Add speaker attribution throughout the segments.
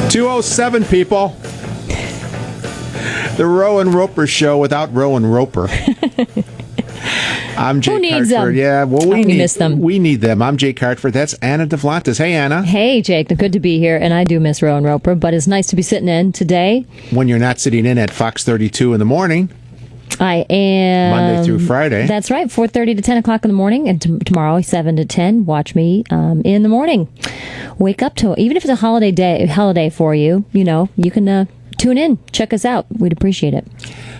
Speaker 1: 2:07, people. The Roe and Roeper show without Roe and Roeper. I'm Jake
Speaker 2: Who needs
Speaker 1: Hartford.
Speaker 2: them?
Speaker 1: Yeah, well, we
Speaker 2: miss them.
Speaker 1: We need them. I'm Jake Hartford. That's Anna DeVlantis. Hey, Anna.
Speaker 2: Hey, Jake. Good to be here, and I do miss Roe and Roeper, but it's nice to be sitting in today.
Speaker 1: When you're not sitting in at Fox 32 in the morning.
Speaker 2: I am.
Speaker 1: Monday through Friday.
Speaker 2: That's right, 4:30 to 10 o'clock in the morning, and tomorrow 7 to 10. Watch me in the morning. Wake up to it. Even if it's a holiday for you, you can tune in, check us out. We'd appreciate it.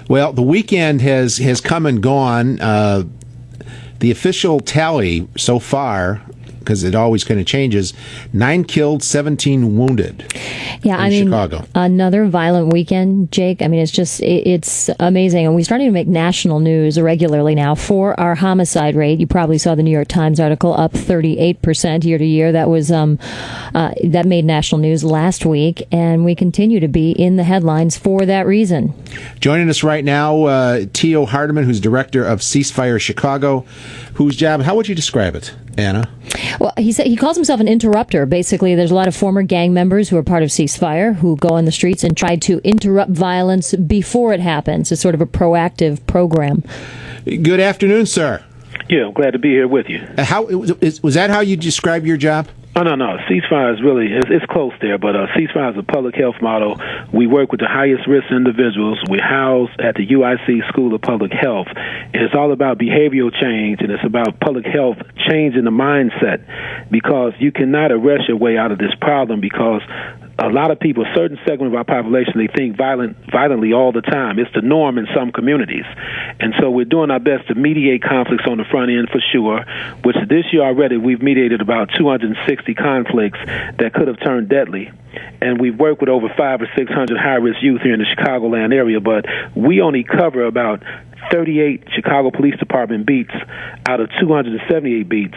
Speaker 1: Well, the weekend has come and gone. The official tally so far, because it always kind of changes, 9 killed, 17 wounded.
Speaker 2: Yeah,
Speaker 1: in Chicago.
Speaker 2: Another violent weekend, Jake. It's amazing. And we're starting to make national news regularly now for our homicide rate. You probably saw the New York Times article up 38% year to year. That was that made national news last week, and we continue to be in the headlines for that reason.
Speaker 1: Joining us right now, T.O. Hardeman, who's director of Ceasefire Chicago, whose job, how would you describe it, Anna?
Speaker 2: Well, he calls himself an interrupter. Basically, there's a lot of former gang members who are part of Ceasefire who go on the streets and try to interrupt violence before it happens. It's sort of a proactive program.
Speaker 1: Good afternoon, sir.
Speaker 3: Yeah, I'm glad to be here with you.
Speaker 1: Was that how you describe your job?
Speaker 3: Oh, no. Ceasefire is really, it's close there, but Ceasefire is a public health model. We work with the highest risk individuals. We house at the UIC School of Public Health. And it's all about behavioral change, and it's about public health changing the mindset, because you cannot arrest your way out of this problem, because a lot of people, a certain segment of our population, they think violently all the time. It's the norm in some communities. And so we're doing our best to mediate conflicts on the front end for sure, which this year already we've mediated about 260 conflicts that could have turned deadly. And we've worked with over 500 or 600 high-risk youth here in the Chicagoland area, but we only cover about 38 Chicago Police Department beats out of 278 beats.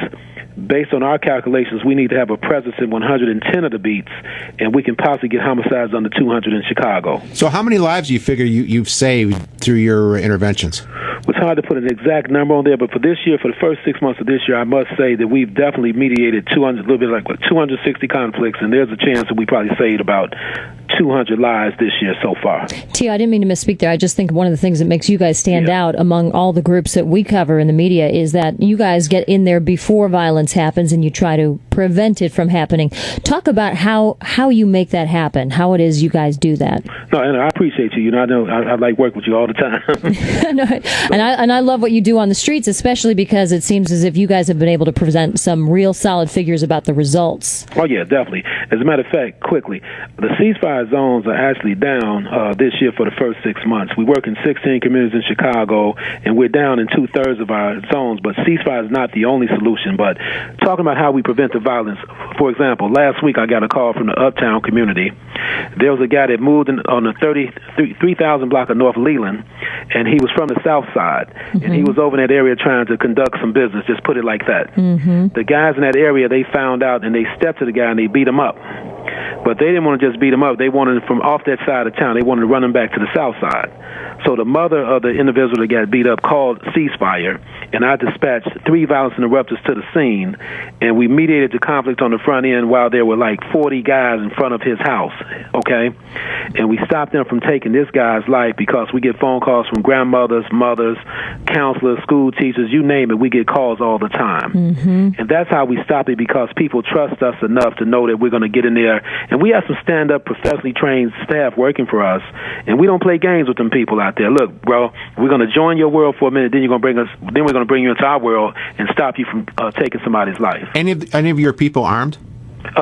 Speaker 3: Based on our calculations, we need to have a presence in 110 of the beats, and we can possibly get homicides under 200 in Chicago.
Speaker 1: So how many lives do you figure you've saved through your interventions?
Speaker 3: It's hard to put an exact number on there, but for this year, for the first 6 months of this year, I must say that we've definitely mediated 260 conflicts, and there's a chance that we probably saved about 200 lives this year so far.
Speaker 2: Tio, I didn't mean to misspeak there. I just think one of the things that makes you guys stand out among all the groups that we cover in the media is that you guys get in there before violence happens and you try to prevent it from happening. Talk about how you make that happen, how it is you guys do that.
Speaker 3: No, and I appreciate you. I know I like working with you all the time.
Speaker 2: And I love what you do on the streets, especially because it seems as if you guys have been able to present some real solid figures about the results.
Speaker 3: Oh, yeah, definitely. As a matter of fact, quickly, the ceasefire zones are actually down this year for the first 6 months. We work in 16 communities in Chicago, and we're down in 2/3 of our zones, but ceasefire is not the only solution. But talking about how we prevent the violence, for example, last week I got a call from the Uptown community. There was a guy that moved on the 3,000 block of North Leland, and he was from the South Side, and he was over in that area trying to conduct some business, just put it like that. The guys in that area, they found out, and they stepped to the guy, and they beat him up. But they didn't want to just beat him up. They wanted him from off that side of town. They wanted to run him back to the South Side. So the mother of the individual that got beat up called Ceasefire, and I dispatched 3 violence interrupters to the scene, and we mediated the conflict on the front end while there were like 40 guys in front of his house, okay? And we stopped them from taking this guy's life, because we get phone calls from grandmothers, mothers, counselors, school teachers, you name it, we get calls all the time. And that's how we stop it, because people trust us enough to know that we're going to get in there. And we have some stand-up, professionally trained staff working for us, and we don't play games with them people out there. Look, bro, we're going to join your world for a minute, then we're going to bring you into our world and stop you from taking somebody's life.
Speaker 1: Any of your people armed?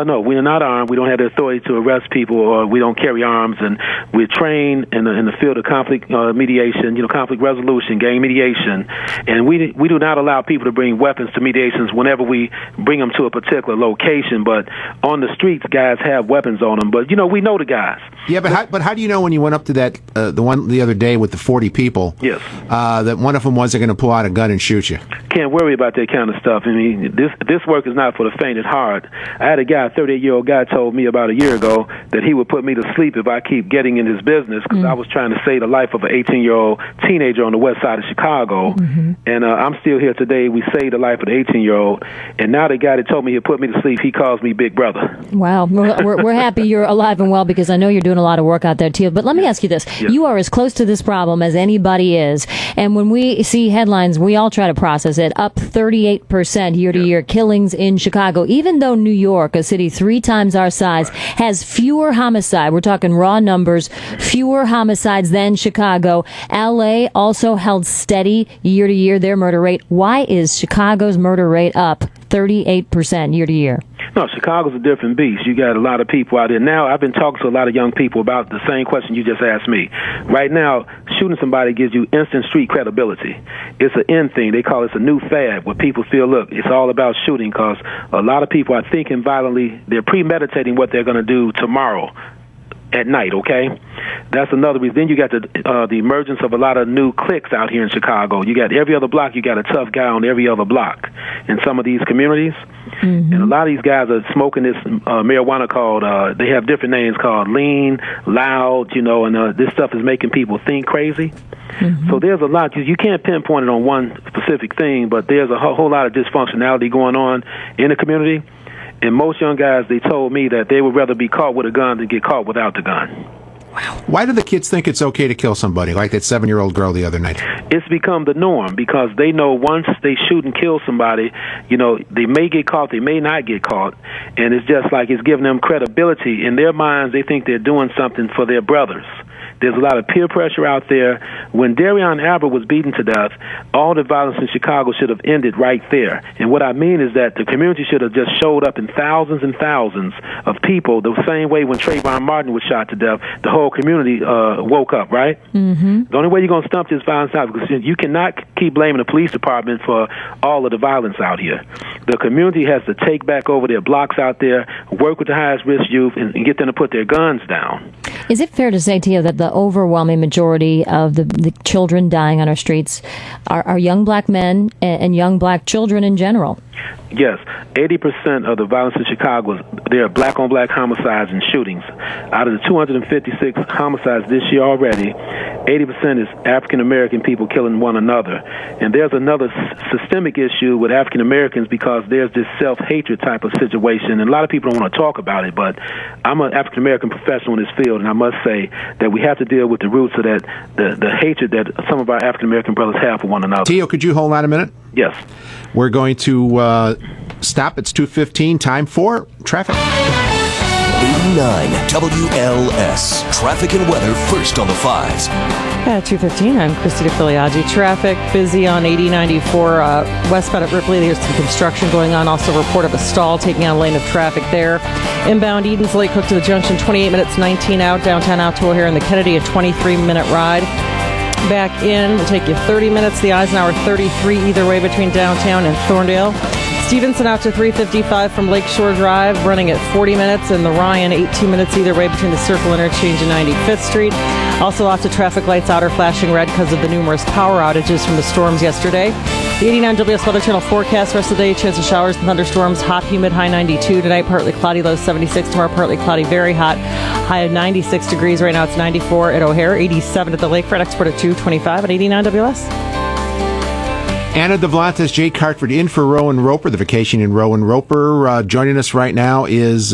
Speaker 3: No, we are not armed. We don't have the authority to arrest people, or we don't carry arms, and we're trained in the field of conflict mediation, conflict resolution, gang mediation, and we do not allow people to bring weapons to mediations whenever we bring them to a particular location. But on the streets, guys have weapons on them. But we know the guys.
Speaker 1: Yeah, but how do you know when you went up to that the one the other day with the 40 people?
Speaker 3: Yes.
Speaker 1: That one of them wasn't going to pull out a gun and shoot you?
Speaker 3: Can't worry about that kind of stuff. I mean, this work is not for the faint at heart. I had a guy guy, a 38-year-old guy, told me about a year ago that he would put me to sleep if I keep getting in his business because I was trying to save the life of an 18-year-old teenager on the west side of Chicago. And I'm still here today. We saved the life of the 18-year-old. And now the guy that told me he'd put me to sleep, he calls me Big Brother.
Speaker 2: Wow. We're happy you're alive and well because I know you're doing a lot of work out there, Teal. But let me ask you this.
Speaker 3: Yes.
Speaker 2: You are as close to this problem as anybody is. And when we see headlines, we all try to process it. Up 38% year-to-year killings in Chicago, even though New York, a city 3 times our size, has fewer homicide. We're talking raw numbers, fewer homicides than Chicago. L.A. also held steady year-to-year, their murder rate. Why is Chicago's murder rate up 38% year-to-year?
Speaker 3: No, Chicago's a different beast. You got a lot of people out there. Now, I've been talking to a lot of young people about the same question you just asked me. Right now, shooting somebody gives you instant street credibility. It's an in thing. They call it a new fad where people feel, look, it's all about shooting because a lot of people are thinking violently. They're premeditating what they're going to do tomorrow at night, okay? That's another reason. Then you got the emergence of a lot of new cliques out here in Chicago. You got every other block, you got a tough guy on every other block in some of these communities. And a lot of these guys are smoking this marijuana called, they have different names called lean, loud, and this stuff is making people think crazy. So there's a lot. You can't pinpoint it on one specific thing, but there's a whole lot of dysfunctionality going on in the community. And most young guys, they told me that they would rather be caught with a gun than get caught without the gun.
Speaker 1: Wow. Why do the kids think it's okay to kill somebody, like that 7-year-old girl the other night?
Speaker 3: It's become the norm because they know once they shoot and kill somebody, they may get caught, they may not get caught. And it's just like it's giving them credibility. In their minds, they think they're doing something for their brothers. There's a lot of peer pressure out there. When Darion Albert was beaten to death, all the violence in Chicago should have ended right there. And what I mean is that the community should have just showed up in thousands and thousands of people the same way when Trayvon Martin was shot to death. The whole community woke up, right? The only way you're going to stump this violence out because you cannot keep blaming the police department for all of the violence out here. The community has to take back over their blocks out there, work with the highest risk youth, and get them to put their guns down.
Speaker 2: Is it fair to say, Tia, that the overwhelming majority of the children dying on our streets are young black men and young black children in general?
Speaker 3: Yes, 80% of the violence in Chicago, there are black-on-black homicides and shootings. Out of the 256 homicides this year already, 80% is African-American people killing one another. And there's another systemic issue with African-Americans because there's this self-hatred type of situation. And a lot of people don't want to talk about it, but I'm an African-American professional in this field, and I must say that we have to deal with the roots of that, the hatred that some of our African-American brothers have for one another.
Speaker 1: Tio, could you hold on a minute?
Speaker 3: Yes.
Speaker 1: We're going to stop. It's 2:15. Time for traffic.
Speaker 4: 89 WLS. Traffic and weather first on the 5s.
Speaker 5: At 2:15, I'm Christy DeFiliaggi. Traffic busy on 8094 westbound at Ripley. There's some construction going on. Also, report of a stall taking out a lane of traffic there. Inbound Edens Lake Hook to the junction, 28 minutes, 19 out. Downtown out to O'Hare and the Kennedy, a 23-minute ride. Back in will take you 30 minutes. The Eisenhower 33 either way between downtown and Thorndale. Stevenson out to 355 from Lakeshore Drive, running at 40 minutes, and the Ryan 18 minutes either way between the Circle Interchange and 95th Street. Also lots of traffic lights out are flashing red because of the numerous power outages from the storms yesterday. The 89 WS Weather Channel forecast, rest of the day, chance of showers and thunderstorms, hot, humid, high 92. Tonight, partly cloudy, low 76. Tomorrow, partly cloudy, very hot, high of 96 degrees. Right now, it's 94 at O'Hare, 87 at the Lakefront, export at 225 at 89 WS.
Speaker 1: Anna DeVlantis, Jake Hartford in for Rowan Roeper, the vacation in Rowan Roeper. Joining us right now is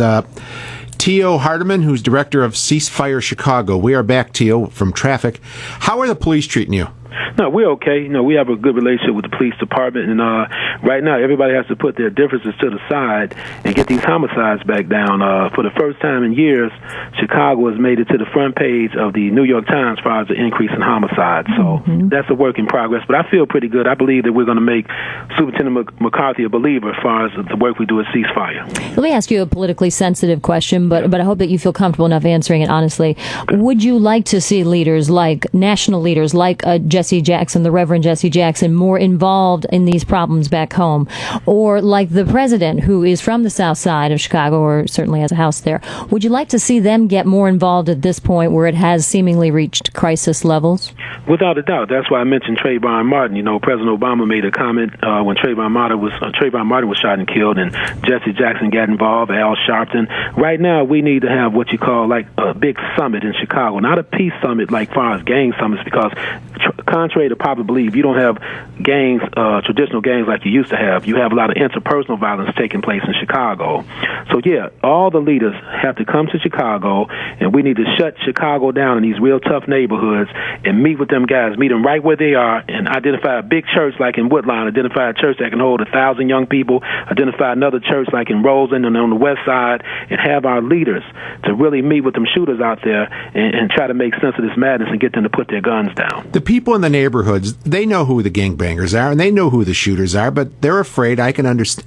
Speaker 1: Tio Hardeman, who's director of Ceasefire Chicago. We are back, Tio, from traffic. How are the police treating you?
Speaker 3: No, we're okay. We have a good relationship with the police department, and right now everybody has to put their differences to the side and get these homicides back down. For the first time in years, Chicago has made it to the front page of the New York Times as far as the increase in homicides. So that's a work in progress, but I feel pretty good. I believe that we're going to make Superintendent McCarthy a believer as far as the work we do at Ceasefire.
Speaker 2: Let me ask you a politically sensitive question, but I hope that you feel comfortable enough answering it honestly. Would you like to see leaders like national leaders like Jesse Jesse Jackson, the Reverend Jesse Jackson, more involved in these problems back home? Or like the president, who is from the south side of Chicago, or certainly has a house there, would you like to see them get more involved at this point where it has seemingly reached crisis levels?
Speaker 3: Without a doubt. That's why I mentioned Trayvon Martin. You know, President Obama made a comment when Trayvon Martin was shot and killed, and Jesse Jackson got involved, Al Sharpton. Right now, we need to have what you call like a big summit in Chicago, not a peace summit like far as gang summits, because contrary to popular belief, you don't have gangs, traditional gangs like you used to have. You have a lot of interpersonal violence taking place in Chicago. So yeah, all the leaders have to come to Chicago, and we need to shut Chicago down in these real tough neighborhoods and meet with them guys, meet them right where they are, and identify a big church like in Woodlawn, identify a church that can hold 1,000 young people, identify another church like in Roseland and on the west side, and have our leaders to really meet with them shooters out there and try to make sense of this madness and get them to put their guns down.
Speaker 1: The people in the neighborhoods, they know who the gangbangers are, and they know who the shooters are, but they're afraid. I can understand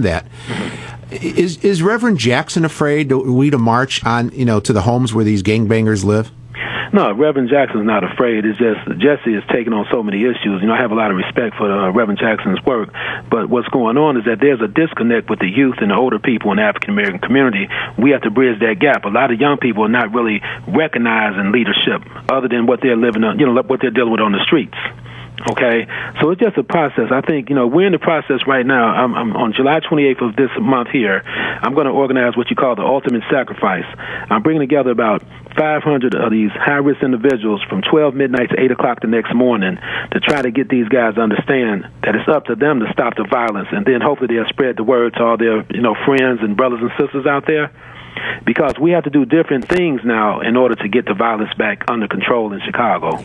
Speaker 1: that. Is Reverend Jackson afraid to march on, to the homes where these gangbangers live?
Speaker 3: No, Reverend Jackson's not afraid. It's just Jesse is taking on so many issues. I have a lot of respect for Reverend Jackson's work, but what's going on is that there's a disconnect with the youth and the older people in the African-American community. We have to bridge that gap. A lot of young people are not really recognizing leadership other than what they're living on, what they're dealing with on the streets. Okay, so it's just a process. I think, we're in the process right now. I'm on July 28th of this month here, I'm going to organize what you call the ultimate sacrifice. I'm bringing together about 500 of these high-risk individuals from 12 midnight to 8 o'clock the next morning to try to get these guys to understand that it's up to them to stop the violence, and then hopefully they'll spread the word to all their, friends and brothers and sisters out there, because we have to do different things now in order to get the violence back under control in Chicago.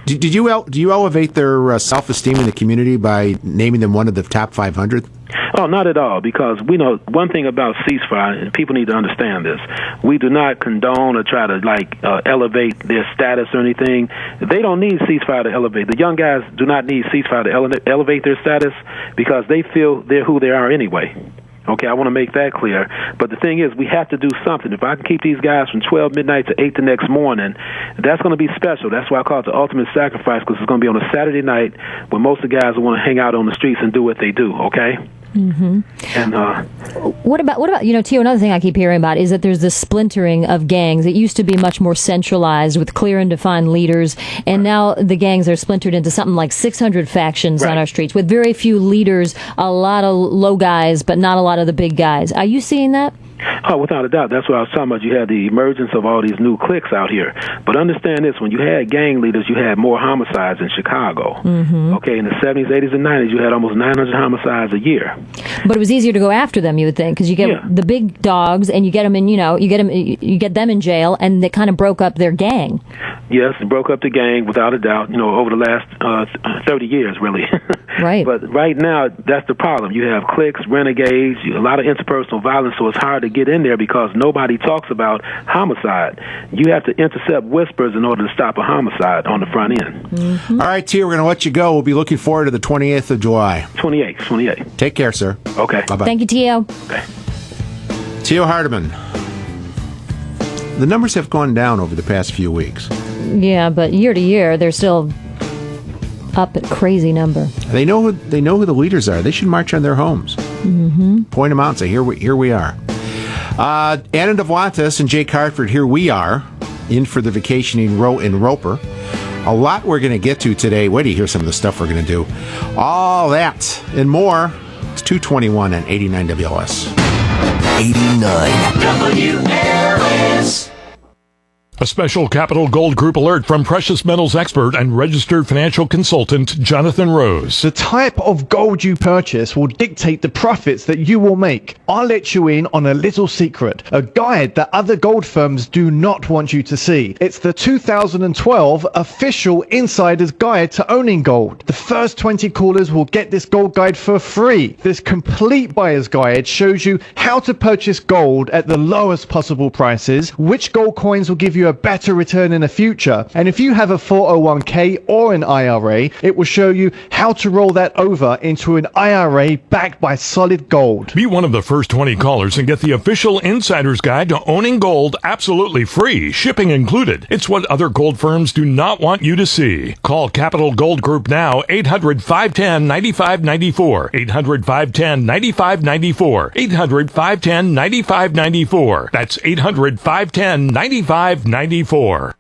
Speaker 1: Do you elevate their self-esteem in the community by naming them one of the top 500?
Speaker 3: Oh, not at all, because we know one thing about ceasefire, and people need to understand this. We do not condone or try to, elevate their status or anything. They don't need ceasefire to elevate. The young guys do not need ceasefire to elevate their status because they feel they're who they are anyway. Okay, I want to make that clear. But the thing is, we have to do something. If I can keep these guys from 12 midnight to 8 the next morning, that's going to be special. That's why I call it the ultimate sacrifice, because it's going to be on a Saturday night when most of the guys will want to hang out on the streets and do what they do, okay?
Speaker 2: Mm-hmm.
Speaker 3: And
Speaker 2: what about Tio? Another thing I keep hearing about is that there's this splintering of gangs. It used to be much more centralized with clear and defined leaders, and now the gangs are splintered into something like 600 factions on our streets with very few leaders, a lot of low guys, but not a lot of the big guys. Are you seeing that?
Speaker 3: Oh, without a doubt. That's what I was talking about. You had the emergence of all these new cliques out here. But understand this, when you had gang leaders, you had more homicides in Chicago. Mm-hmm. Okay, in the 70s, 80s, and 90s, you had almost 900 homicides a year.
Speaker 2: But it was easier to go after them, you would think, because you get the big dogs and you get them in, you get them in jail, and they kind of broke up their gang.
Speaker 3: Yes, it broke up the gang, without a doubt, over the last 30 years, really.
Speaker 2: Right.
Speaker 3: But right now, that's the problem. You have cliques, renegades, a lot of interpersonal violence, so it's hard to get in there because nobody talks about homicide. You have to intercept whispers in order to stop a homicide on the front end.
Speaker 2: Mm-hmm.
Speaker 1: All right, Tia, we're going to let you go. We'll be looking forward to the 28th of July.
Speaker 3: 28th.
Speaker 1: Take care, sir.
Speaker 3: Okay.
Speaker 1: Bye-bye.
Speaker 2: Thank you, Tio.
Speaker 3: Okay.
Speaker 1: Tio Hardiman. The numbers have gone down over the past few weeks.
Speaker 2: Yeah, but year to year, they're still up at crazy number.
Speaker 1: They know who the leaders are. They should march on their homes.
Speaker 2: Mm-hmm.
Speaker 1: Point them out and say, here we are. Anna DeVlantis and Jake Hartford, here we are, in for the vacationing in Roeper. A lot we're going to get to today. Wait till you hear some of the stuff we're going to do. All that and more. It's 2:21 on 89 WLS.
Speaker 4: 89 WLS.
Speaker 6: A special Capital Gold Group alert from precious metals expert and registered financial consultant Jonathan Rose.
Speaker 7: The type of gold you purchase will dictate the profits that you will make. I'll let you in on a little secret, a guide that other gold firms do not want you to see. It's the 2012 official Insider's Guide to Owning Gold. The first 20 callers will get this gold guide for free. This complete buyer's guide shows you how to purchase gold at the lowest possible prices, which gold coins will give you you a better return in the future. And if you have a 401k or an IRA, it will show you how to roll that over into an IRA backed by solid gold.
Speaker 6: Be one of the first 20 callers and get the official Insider's Guide to Owning Gold absolutely free, shipping included. It's what other gold firms do not want you to see. Call Capital Gold Group now, 800-510-9594, 800-510-9594, 800-510-9594. That's 800-510-9594.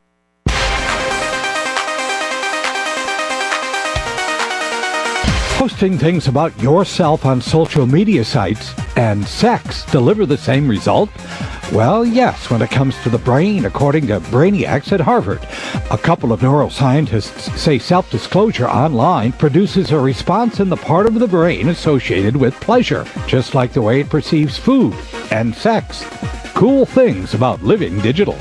Speaker 8: Posting things about yourself on social media sites and sex deliver the same result? Well, yes, when it comes to the brain, according to brainiacs at Hartford. A couple of neuroscientists say self-disclosure online produces a response in the part of the brain associated with pleasure, just like the way it perceives food and sex. Cool things about living digital.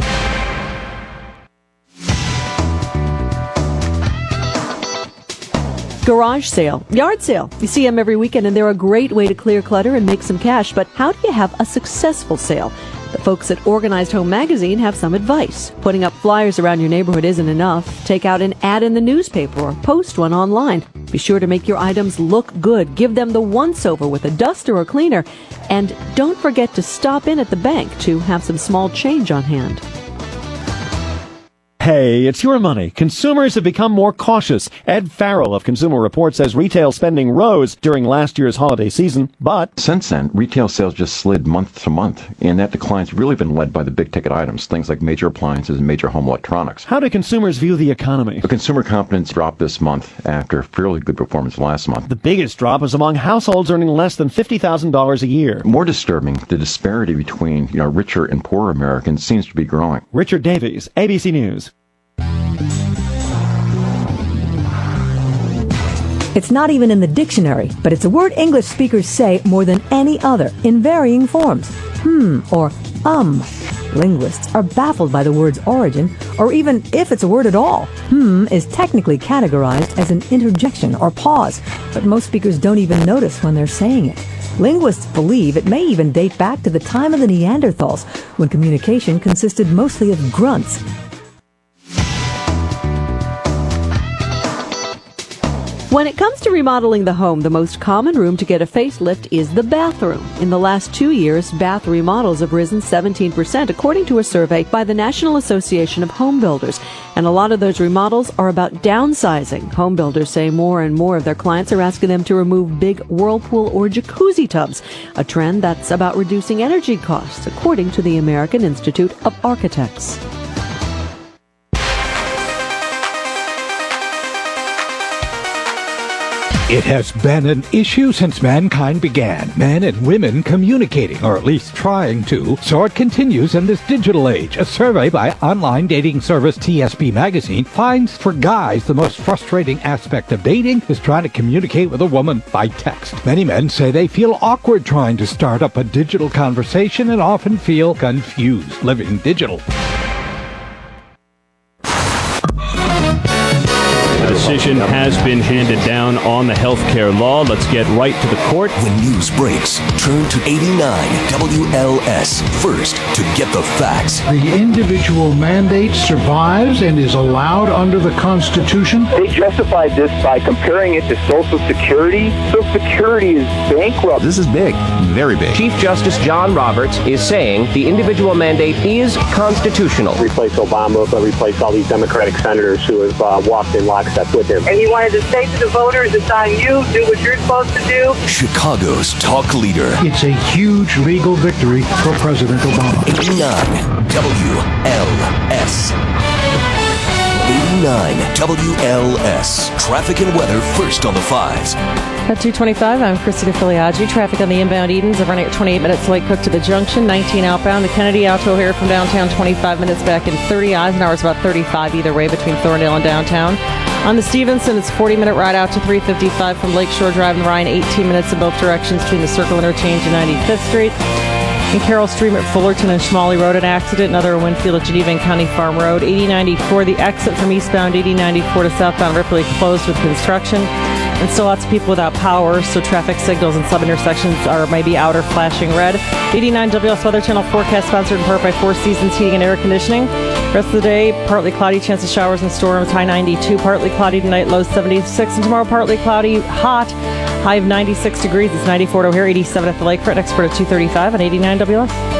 Speaker 9: Garage sale, yard sale. You see them every weekend, and they're a great way to clear clutter and make some cash. But how do you have a successful sale? The folks at Organized Home Magazine have some advice. Putting up flyers around your neighborhood isn't enough. Take out an ad in the newspaper or post one online. Be sure to make your items look good. Give them the once-over with a duster or cleaner. And don't forget to stop in at the bank to have some small change on hand.
Speaker 10: Hey, it's your money. Consumers have become more cautious. Ed Farrell of Consumer Reports says retail spending rose during last year's holiday season, but
Speaker 11: since then, retail sales just slid month to month, and that decline's really been led by the big-ticket items, things like major appliances and major home electronics.
Speaker 10: How do consumers view the economy?
Speaker 11: The consumer confidence dropped this month after fairly good performance last month.
Speaker 10: The biggest drop is among households earning less than $50,000 a year.
Speaker 11: More disturbing, the disparity between richer and poorer Americans seems to be growing.
Speaker 10: Richard Davies, ABC News.
Speaker 12: It's not even in the dictionary, but it's a word English speakers say more than any other, in varying forms. Or Linguists are baffled by the word's origin, or even if it's a word at all. Is technically categorized as an interjection or pause, but most speakers don't even notice when they're saying it. Linguists believe it may even date back to the time of the Neanderthals, when communication consisted mostly of grunts.
Speaker 9: When it comes to remodeling the home, the most common room to get a facelift is the bathroom. In the last 2 years, bath remodels have risen 17%, according to a survey by the National Association of Home Builders. And a lot of those remodels are about downsizing. Home builders say more and more of their clients are asking them to remove big whirlpool or jacuzzi tubs, a trend that's about reducing energy costs, according to the American Institute of Architects.
Speaker 8: It has been an issue since mankind began, men and women communicating, or at least trying to, so it continues in this digital age. A survey by online dating service TSP Magazine finds for guys the most frustrating aspect of dating is trying to communicate with a woman by text. Many men say they feel awkward trying to start up a digital conversation and often feel confused living digital.
Speaker 13: The decision has been handed down on the health care law. Let's get right to the court.
Speaker 4: When news breaks, turn to 89 WLS first to get the facts.
Speaker 14: The individual mandate survives and is allowed under the Constitution.
Speaker 15: They justified this by comparing it to Social Security. Social Security is bankrupt.
Speaker 16: This is big, very big.
Speaker 17: Chief Justice John Roberts is saying the individual mandate is constitutional.
Speaker 15: Replace Obama, but replace all these Democratic senators who have walked in lockstep with him.
Speaker 18: And he wanted to say to the voters, it's on you, do what you're supposed to do.
Speaker 4: Chicago's talk leader.
Speaker 14: It's a huge legal victory for President Obama.
Speaker 4: 89 WLS. 89 WLS. Traffic and weather first on the fives.
Speaker 5: At 2:25, I'm Christy DeFiliaggi. Traffic on the inbound Edens are running at 28 minutes late Cook to the junction, 19 outbound. The Kennedy out to O'Hare from downtown, 25 minutes back in 30. Eisenhower's about 35 either way between Thorndale and downtown. On the Stevenson, it's 40-minute ride out to 355 from Lakeshore Drive and Ryan, 18 minutes in both directions between the Circle Interchange and 95th Street. In Carroll Stream at Fullerton and Schmalley Road, an accident. Another in Winfield at Geneva and County Farm Road. 8094, the exit from eastbound 8094 to southbound Ripley closed with construction. And still lots of people without power, so traffic signals in some intersections are maybe out or flashing red. 89 WS Weather Channel forecast sponsored in part by Four Seasons Heating and Air Conditioning. Rest of the day, partly cloudy, chance of showers and storms, high 92. Partly cloudy tonight, low 76. And tomorrow, partly cloudy, hot, high of 96 degrees. It's 94 at O'Hare, 87 at the Lakefront. Expert at 235 on 89 WS.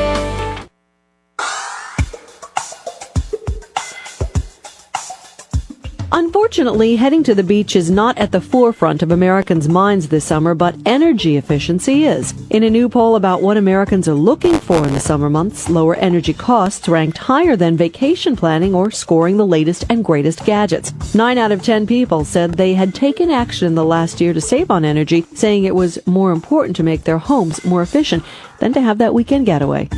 Speaker 9: Unfortunately, heading to the beach is not at the forefront of Americans' minds this summer, but energy efficiency is. In a new poll about what Americans are looking for in the summer months, lower energy costs ranked higher than vacation planning or scoring the latest and greatest gadgets. 9 out of 10 people said they had taken action in the last year to save on energy, saying it was more important to make their homes more efficient than to have that weekend getaway.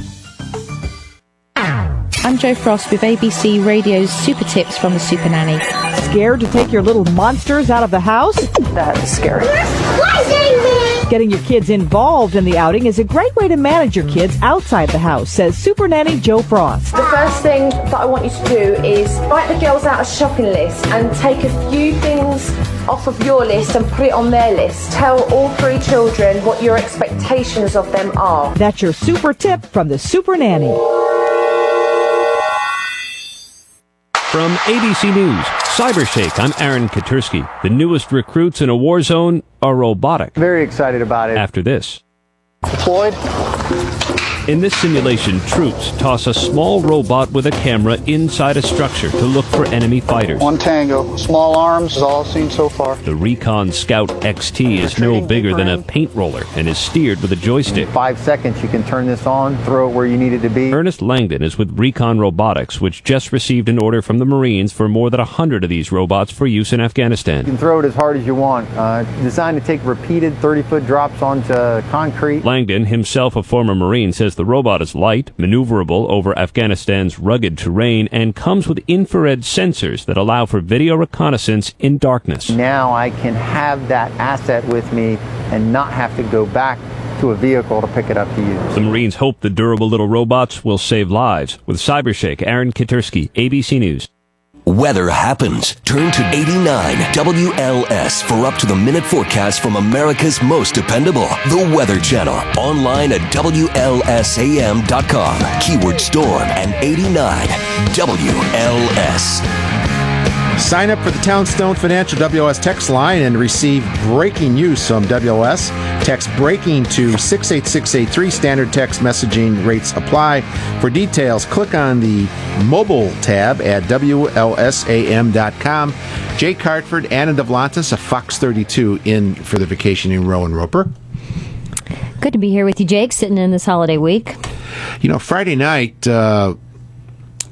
Speaker 16: I'm Jo Frost with ABC Radio's Super Tips from the Super Nanny.
Speaker 19: Scared to take your little monsters out of the house?
Speaker 16: That's scary.
Speaker 19: Getting your kids involved in the outing is a great way to manage your kids outside the house, says Super Nanny Jo Frost.
Speaker 20: The first thing that I want you to do is write the girls out a shopping list and take a few things off of your list and put it on their list. Tell all 3 children what your expectations of them are.
Speaker 19: That's your super tip from the Super Nanny.
Speaker 13: From ABC News, Cybershake, I'm Aaron Katursky. The newest recruits in a war zone are robotic.
Speaker 21: Very excited about it.
Speaker 13: After this.
Speaker 21: Deployed.
Speaker 13: In this simulation, troops toss a small robot with a camera inside a structure to look for enemy fighters.
Speaker 21: One tango. Small arms is all I've seen so far.
Speaker 13: The Recon Scout XT is no bigger than a paint roller and is steered with a joystick.
Speaker 21: In 5 seconds, you can turn this on, throw it where you need it to be.
Speaker 13: Ernest Langdon is with Recon Robotics, which just received an order from the Marines for more than 100 of these robots for use in Afghanistan.
Speaker 21: You can throw it as hard as you want. Designed to take repeated 30-foot drops onto concrete.
Speaker 13: Langdon, himself a former Marine, says the robot is light, maneuverable over Afghanistan's rugged terrain, and comes with infrared sensors that allow for video reconnaissance in darkness.
Speaker 21: Now I can have that asset with me and not have to go back to a vehicle to pick it up to use.
Speaker 13: The Marines hope the durable little robots will save lives. With Cybershake, Aaron Katursky, ABC News.
Speaker 4: Weather happens. Turn to 89 WLS for up-to-the-minute forecast from America's most dependable, The Weather Channel. Online at WLSAM.com. Keyword storm and 89 WLS.
Speaker 1: Sign up for the Townstone Financial WLS text line and receive breaking news from WLS. Text breaking to 68683. Standard text messaging rates apply. For details, click on the mobile tab at WLSAM.com. Jake Hartford, Anna DeVlantis of Fox 32 in for the vacation in Roeper.
Speaker 2: Good to be here with you, Jake, sitting in this holiday week.
Speaker 1: You know, Friday night,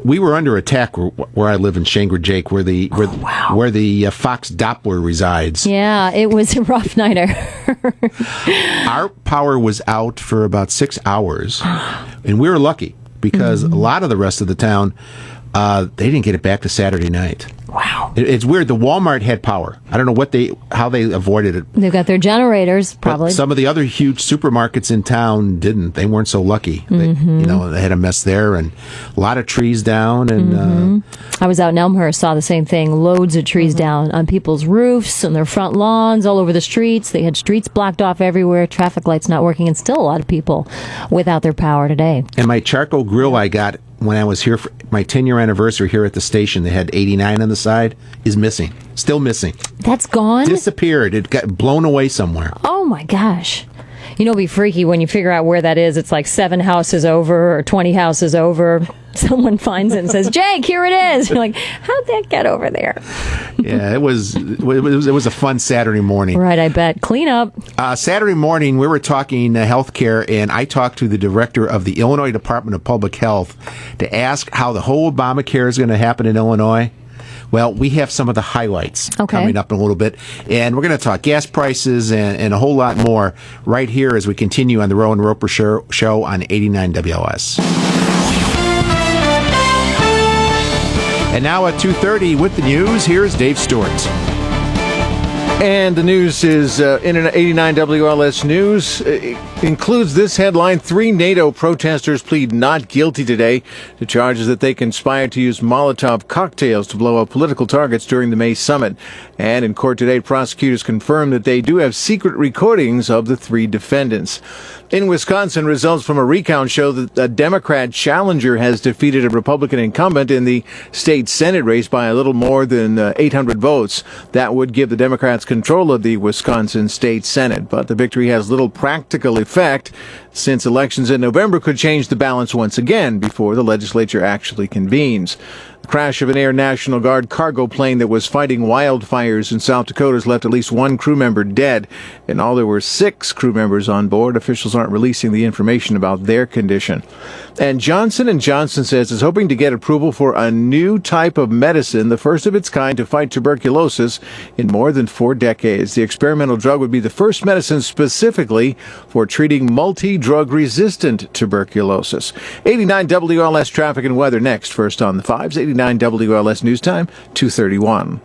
Speaker 1: we were under attack where I live in Shangri, Jake, where the Fox Doppler resides.
Speaker 2: Yeah, it was a rough night.
Speaker 1: Our power was out for about 6 hours, and we were lucky because a lot of the rest of the town, they didn't get it back to Saturday night.
Speaker 2: Wow.
Speaker 1: It's weird. The Walmart had power. I don't know how they avoided it.
Speaker 2: They've got their generators, probably.
Speaker 1: But some of the other huge supermarkets in town didn't. They weren't so lucky. They had a mess there, and a lot of trees down. And
Speaker 2: I was out in Elmhurst, saw the same thing. Loads of trees down on people's roofs and their front lawns, all over the streets. They had streets blocked off everywhere, traffic lights not working, and still a lot of people without their power today.
Speaker 1: And my charcoal grill I got when I was here for my 10-year anniversary here at the station, they had 89 on the side, is missing. Still missing.
Speaker 2: That's gone?
Speaker 1: Disappeared. It got blown away somewhere.
Speaker 2: Oh, my gosh. You know, it'll be freaky when you figure out where that is. It's like 7 houses over or 20 houses over. Someone finds it and says, Jake, here it is. You're like, how'd that get over there?
Speaker 1: Yeah, it was a fun Saturday morning.
Speaker 2: Right, I bet. Clean up.
Speaker 1: Saturday morning, we were talking healthcare, and I talked to the director of the Illinois Department of Public Health to ask how the whole Obamacare is going to happen in Illinois. Well, we have some of the highlights coming up in a little bit, and we're going to talk gas prices and a whole lot more right here as we continue on the Roe and Roeper show on 89 WLS. And now at 2:30 with the news, here's Dave Stewart.
Speaker 3: And the news is in an 89 WLS News. It includes this headline: 3 NATO protesters plead not guilty today to charges that they conspired to use Molotov cocktails to blow up political targets during the May summit. And in court today, prosecutors confirmed that they do have secret recordings of the 3 defendants. In Wisconsin, results from a recount show that a Democrat challenger has defeated a Republican incumbent in the state Senate race by a little more than 800 votes. That would give the Democrats control of the Wisconsin State Senate, but the victory has little practical effect since elections in November could change the balance once again before the legislature actually convenes. The crash of an Air National Guard cargo plane that was fighting wildfires in South Dakota has left at least 1 crew member dead. In all, there were 6 crew members on board. Officials aren't releasing the information about their condition. And Johnson & Johnson says it's hoping to get approval for a new type of medicine, the first of its kind to fight tuberculosis in more than 4 decades. The experimental drug would be the first medicine specifically for treating multi-drug-resistant tuberculosis. 89 WLS traffic and weather next. First on the 5s, 89 WLS News Time, 2:31.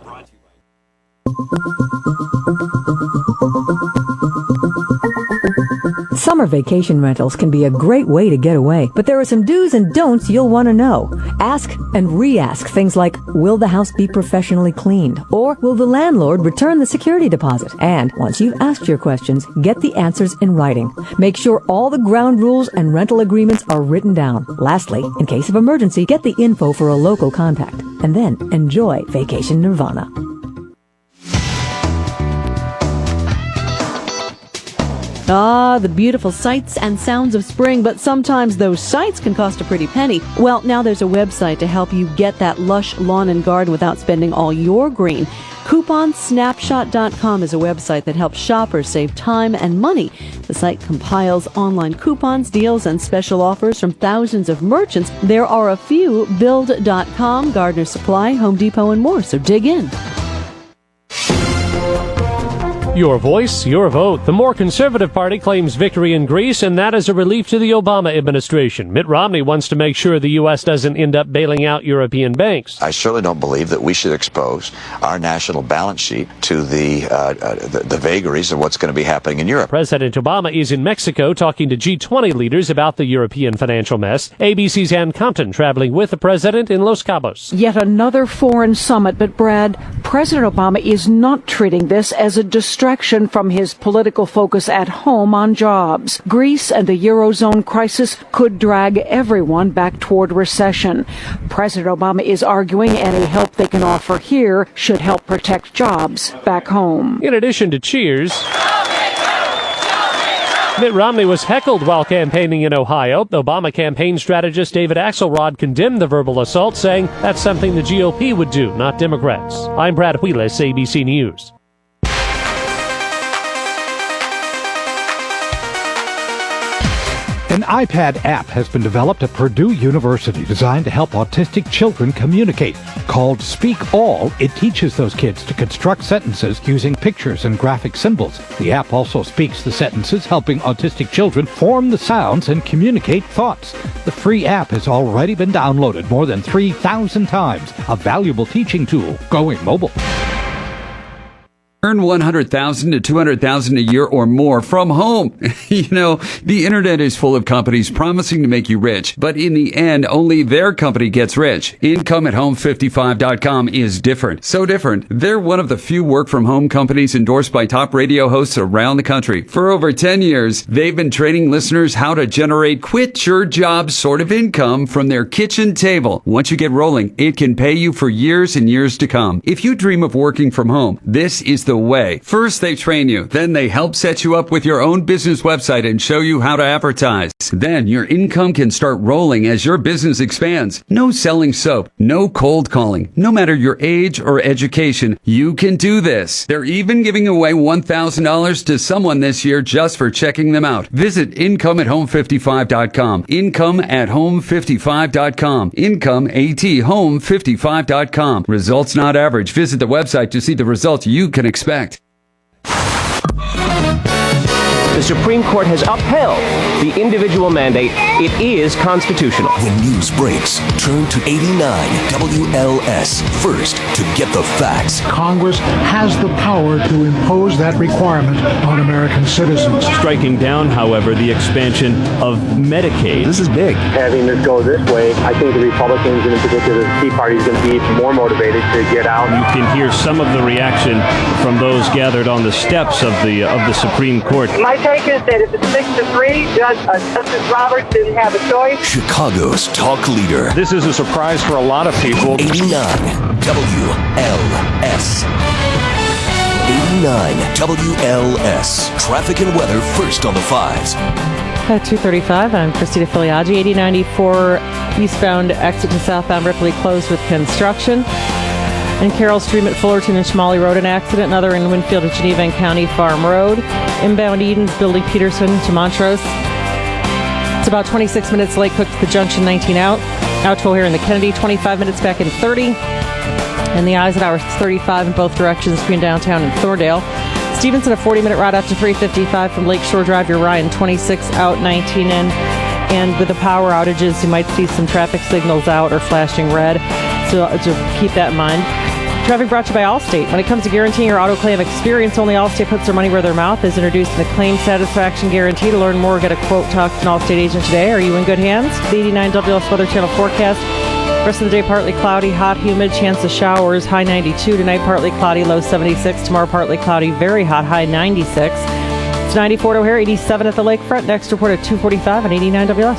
Speaker 12: Summer vacation rentals can be a great way to get away, but there are some do's and don'ts you'll want to know. Ask and re-ask things like, will the house be professionally cleaned? Or will the landlord return the security deposit? And once you've asked your questions, get the answers in writing. Make sure all the ground rules and rental agreements are written down. Lastly, in case of emergency, get the info for a local contact. And then enjoy Vacation Nirvana.
Speaker 9: Ah, the beautiful sights and sounds of spring, but sometimes those sights can cost a pretty penny. Well, now there's a website to help you get that lush lawn and garden without spending all your green. Couponsnapshot.com is a website that helps shoppers save time and money. The site compiles online coupons, deals, and special offers from thousands of merchants. There are a few: Build.com, Gardener Supply, Home Depot, and more, so dig in.
Speaker 22: Your voice, your vote. The more conservative party claims victory in Greece, and that is a relief to the Obama administration. Mitt Romney wants to make sure the U.S. doesn't end up bailing out European banks.
Speaker 23: I certainly don't believe that we should expose our national balance sheet to the vagaries of what's going to be happening in Europe.
Speaker 22: President Obama is in Mexico talking to G20 leaders about the European financial mess. ABC's Ann Compton traveling with the president in Los Cabos.
Speaker 24: Yet another foreign summit, but Brad, President Obama is not treating this as a distraction from his political focus at home on jobs. Greece and the Eurozone crisis could drag everyone back toward recession. President Obama is arguing any help they can offer here should help protect jobs back home.
Speaker 22: In addition to cheers, Mitt Romney was heckled while campaigning in Ohio. Obama campaign strategist David Axelrod condemned the verbal assault, saying that's something the GOP would do, not Democrats. I'm Brad Wheelis, ABC News.
Speaker 8: An iPad app has been developed at Purdue University designed to help autistic children communicate. Called Speak All, it teaches those kids to construct sentences using pictures and graphic symbols. The app also speaks the sentences, helping autistic children form the sounds and communicate thoughts. The free app has already been downloaded more than 3,000 times, a valuable teaching tool going mobile.
Speaker 25: Earn $100,000 to $200,000 a year or more from home. You know, the internet is full of companies promising to make you rich, but in the end, only their company gets rich. IncomeAtHome55.com is different. So different. They're one of the few work-from-home companies endorsed by top radio hosts around the country. For over 10 years, they've been training listeners how to generate quit-your-job sort of income from their kitchen table. Once you get rolling, it can pay you for years and years to come. If you dream of working from home, this is the way. First, they train you. Then they help set you up with your own business website and show you how to advertise. Then your income can start rolling as your business expands. No selling soap. No cold calling. No matter your age or education, you can do this. They're even giving away $1,000 to someone this year just for checking them out. Visit IncomeAtHome55.com. IncomeAtHome55.com. IncomeAtHome55.com. Results not average. Visit the website to see the results you can expect.
Speaker 6: The Supreme Court has upheld the individual mandate. It is constitutional.
Speaker 4: When news breaks, turn to 89 WLS first to get the facts.
Speaker 14: Congress has the power to impose that requirement on American citizens.
Speaker 13: Striking down, however, the expansion of Medicaid.
Speaker 15: This is big. Having this go this way, I think the Republicans, and in particular the Tea Party, is going to be more motivated to get out.
Speaker 13: You can hear some of the reaction from those gathered on the steps of the Supreme Court.
Speaker 18: My take is that if it's 6-3, Justice Roberts didn't have a choice.
Speaker 4: Chicago's talk leader.
Speaker 7: This is a surprise for a lot of people.
Speaker 4: 89 WLS. 89 WLS. Traffic and weather first on the 5s.
Speaker 5: At 2:35, I'm Christina Filiaggi. 8094 eastbound exit to southbound Ripley closed with construction. And Carroll Stream at Fullerton and Schmalley Road, an accident. Another in Winfield at Geneva and County Farm Road. Inbound Edens, building Peterson to Montrose. It's about 26 minutes late. Cook to the junction, 19 out. Outflow here in the Kennedy, 25 minutes back in 30. And the eyes at hours 35 in both directions between downtown and Thorndale. Stevenson, a 40-minute ride after 355 from Lakeshore Drive. You're Ryan, 26 out, 19 in. And with the power outages, you might see some traffic signals out or flashing red. So keep that in mind. Traffic brought to you by Allstate. When it comes to guaranteeing your auto claim experience, only Allstate puts their money where their mouth is. Introducing the Claim Satisfaction Guarantee. To learn more, get a quote, talk to an Allstate agent today. Are you in good hands? The 89 WLS Weather Channel forecast. Rest of the day, partly cloudy, hot, humid, chance of showers, high 92. Tonight, partly cloudy, low 76. Tomorrow, partly cloudy, very hot, high 96. It's 94 at O'Hare, 87 at the lakefront. Next report at 2:45 on 89 WLS.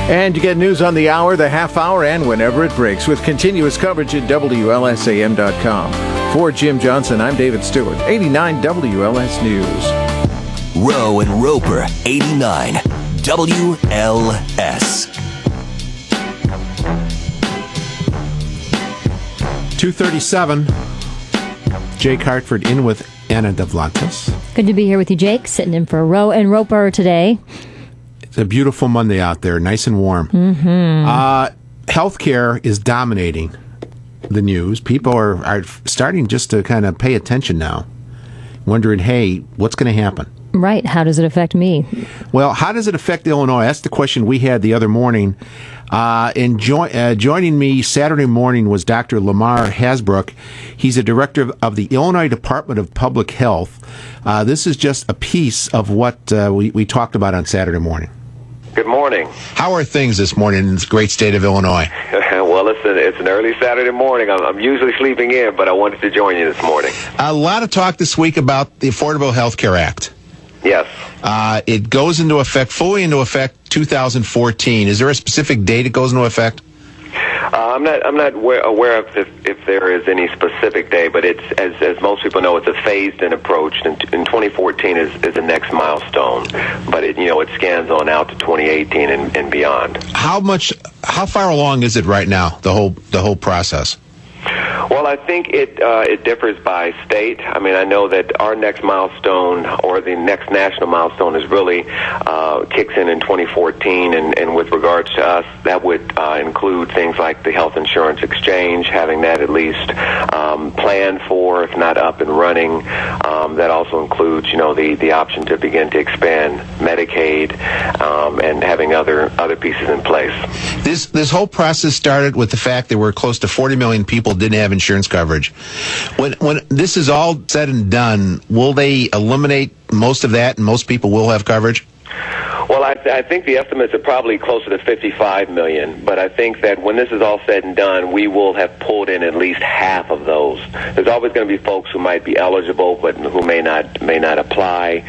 Speaker 3: And you get news on the hour, the half hour, and whenever it breaks with continuous coverage at WLSAM.com. For Jim Johnson, I'm David Stewart, 89 WLS News.
Speaker 4: Roe and Roper, 89 WLS.
Speaker 1: 2:37. Jake Hartford in with Anna Devlantis.
Speaker 2: Good to be here with you, Jake. Sitting in for Roe and Roper today.
Speaker 1: It's a beautiful Monday out there, nice and warm. Healthcare is dominating the news. People are starting just to kind of pay attention now, wondering, hey, what's going to happen?
Speaker 2: Right. How does it affect me?
Speaker 1: Well, how does it affect Illinois? That's the question we had the other morning. And joining me Saturday morning was Dr. Lamar Hasbrook. He's a director of the Illinois Department of Public Health. This is just a piece of what we talked about on Saturday morning.
Speaker 10: Good morning.
Speaker 1: How are things this morning in this great state of Illinois?
Speaker 10: Well, it's an early Saturday morning. I'm usually sleeping in, but I wanted to join you this morning.
Speaker 1: A lot of talk this week about the Affordable Health Care Act.
Speaker 10: Yes.
Speaker 1: It goes into effect, fully into effect, 2014. Is there a specific date it goes into effect?
Speaker 10: I'm not aware of if there is any specific day, but it's as most people know, it's a phased-in approach. And 2014 is the next milestone, but it scans on out to 2018 and beyond.
Speaker 1: How far along is it right now? The whole process.
Speaker 10: Well, I think it differs by state. I mean, I know that our next milestone, or the next national milestone, is really kicks in 2014, and with regards to us, that would include things like the health insurance exchange, having that at least planned for, if not up and running. That also includes, the option to begin to expand Medicaid and having other pieces in place.
Speaker 1: This whole process started with the fact that we're close to 40 million people didn't have insurance coverage. When this is all said and done, will they eliminate most of that and most people will have coverage?
Speaker 10: Well, I think the estimates are probably closer to 55 million, but I think that when this is all said and done, we will have pulled in at least half of those. There's always going to be folks who might be eligible, but who may not apply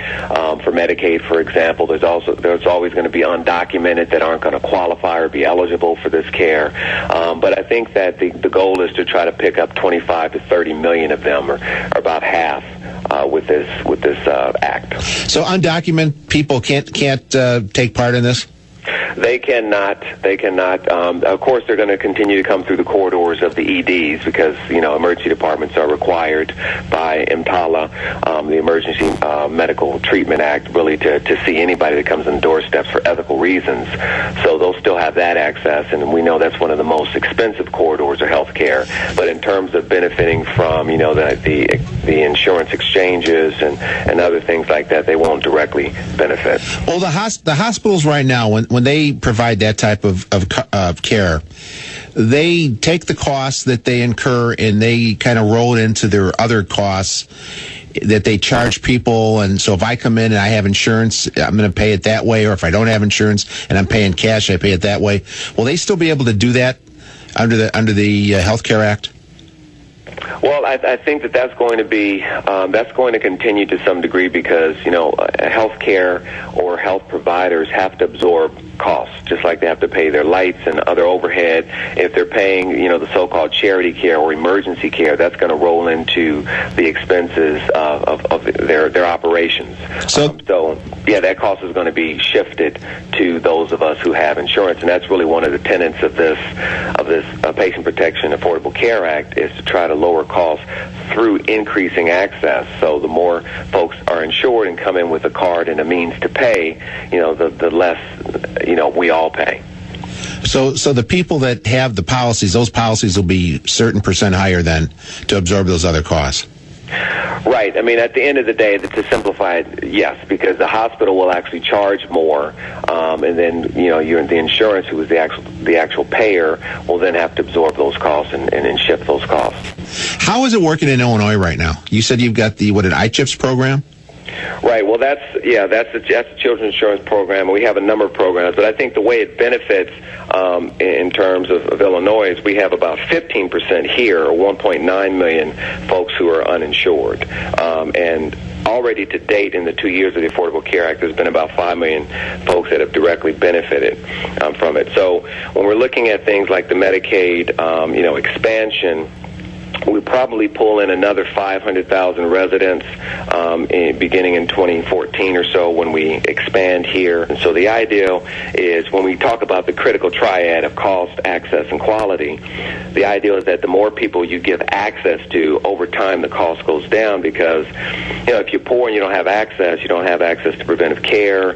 Speaker 10: for Medicaid, for example. There's always going to be undocumented that aren't going to qualify or be eligible for this care. But I think that the goal is to try to pick up 25 to 30 million of them, or about half, with this act.
Speaker 1: So undocumented people can't take part in this?
Speaker 10: They cannot. Of course, they're going to continue to come through the corridors of the EDs because, emergency departments are required by EMTALA, the Emergency Medical Treatment Act, really to see anybody that comes on the doorsteps for ethical reasons. So they'll still have that access, and we know that's one of the most expensive corridors of health care. But in terms of benefiting from, the insurance exchanges and other things like that, they won't directly benefit.
Speaker 1: Well, the hospitals right now, when they provide that type of care, they take the costs that they incur and they kind of roll it into their other costs that they charge people. And so if I come in and I have insurance, I'm going to pay it that way. Or if I don't have insurance and I'm paying cash, I pay it that way. Will they still be able to do that under the Health Care Act?
Speaker 10: Well, I think that's going to be that's going to continue to some degree because healthcare or health providers have to absorb costs, just like they have to pay their lights and other overhead. If they're paying, the so-called charity care or emergency care, that's going to roll into the expenses of their operations. So that cost is going to be shifted to those of us who have insurance, and that's really one of the tenets of this Patient Protection Affordable Care Act is to try to lower costs through increasing access. So the more folks are insured and come in with a card and a means to pay, the less we all pay.
Speaker 1: So the people that have the policies, those policies will be certain percent higher then to absorb those other costs.
Speaker 10: Right. I mean, at the end of the day, to simplify it, yes, because the hospital will actually charge more, and then the insurance, who is the actual payer, will then have to absorb those costs and shift those costs.
Speaker 1: How is it working in Illinois right now? You said you've got an iChips program.
Speaker 10: Right. Well, that's the Children's Insurance Program. We have a number of programs, but I think the way it benefits in terms of Illinois is we have about 15% here, or 1.9 million folks who are uninsured. And already to date, in the 2 years of the Affordable Care Act, there's been about 5 million folks that have directly benefited from it. So when we're looking at things like the Medicaid, expansion, we probably pull in another 500,000 residents beginning in 2014 or so when we expand here. And so the idea is when we talk about the critical triad of cost, access, and quality, the idea is that the more people you give access to, over time the cost goes down because, if you're poor and you don't have access to preventive care.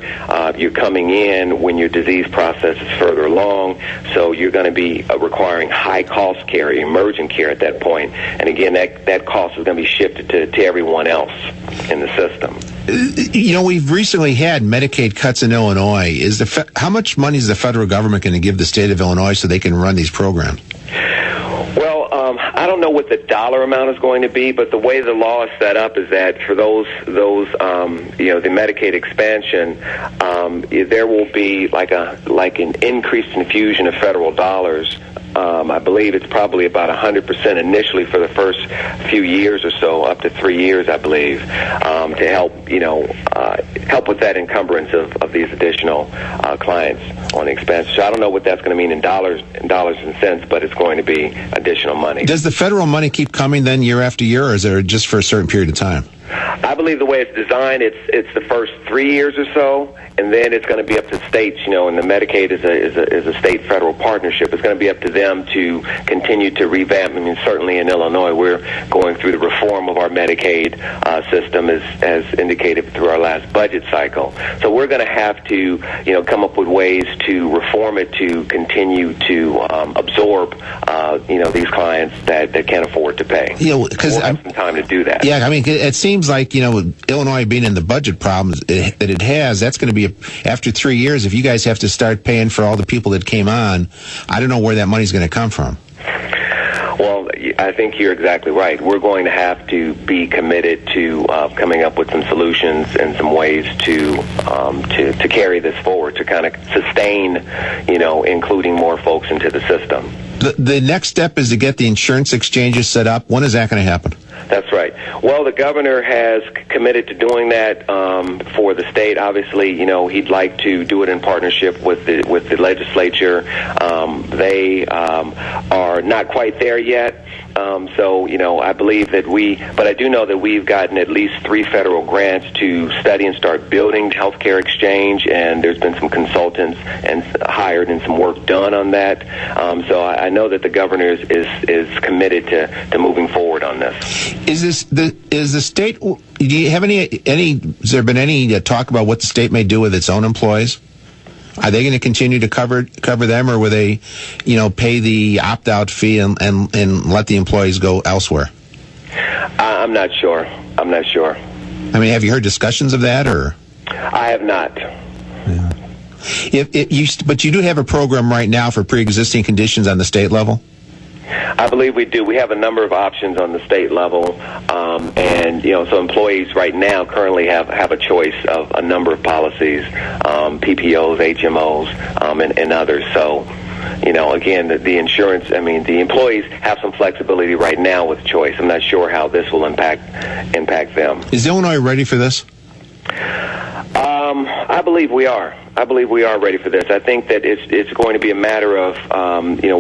Speaker 10: You're coming in when your disease process is further along, so you're going to be requiring high-cost care, emergent care at that point. And again, that cost is going to be shifted to everyone else in the system.
Speaker 1: We've recently had Medicaid cuts in Illinois. How much money is the federal government going to give the state of Illinois so they can run these programs?
Speaker 10: Well, I don't know what the dollar amount is going to be, but the way the law is set up is that for those the Medicaid expansion, there will be like an increased infusion of federal dollars. I believe it's probably about 100% initially for the first few years or so, up to 3 years, I believe, to help with that encumbrance of these additional clients on the expansion. So I don't know what that's going to mean in dollars and cents, but it's going to be additional money.
Speaker 1: Does the federal money keep coming then year after year, or is it just for a certain period of time?
Speaker 10: I believe the way it's designed, it's the first 3 years or so, and then it's going to be up to states. And the Medicaid is a state-federal partnership. It's going to be up to them to continue to revamp. I mean, certainly in Illinois, we're going through the reform of our Medicaid system, as indicated through our last budget cycle. So we're going to have to, come up with ways to reform it to continue to absorb, these clients that can't afford to pay.
Speaker 1: Because
Speaker 10: we'll have some time to do that.
Speaker 1: Yeah, I mean, it seems like Illinois being in the budget problems that it has, that's going to be after 3 years. If you guys have to start paying for all the people that came on, I don't know where that money's going to come from.
Speaker 10: Well, I think you're exactly right. We're going to have to be committed to coming up with some solutions and some ways to carry this forward, to kind of sustain, including more folks into the system.
Speaker 1: The next step is to get the insurance exchanges set up. When is that going to happen?
Speaker 10: That's right. Well, the governor has committed to doing that for the state. Obviously, he'd like to do it in partnership with the legislature. They are not quite there yet. So, I believe that but I do know that we've gotten at least 3 federal grants to study and start building healthcare exchange, and there's been some consultants and hired and some work done on that. So I know that the governor is committed to moving forward on this.
Speaker 1: Is the state? Do you have any? Has there been any talk about what the state may do with its own employees? Are they going to continue to cover them, or will they, pay the opt-out fee and let the employees go elsewhere?
Speaker 10: I'm not sure. I
Speaker 1: mean, have you heard discussions of that, or?
Speaker 10: I have not.
Speaker 1: Yeah. But you do have a program right now for pre-existing conditions on the state level?
Speaker 10: I believe we do. We have a number of options on the state level, and so employees right now currently have a choice of a number of policies, PPOs, HMOs, and others. So, again, the insurance. The employees have some flexibility right now with choice. I'm not sure how this will impact them.
Speaker 1: Is Illinois ready for this?
Speaker 10: I believe we are. I believe we are ready for this. I think that it's going to be a matter of,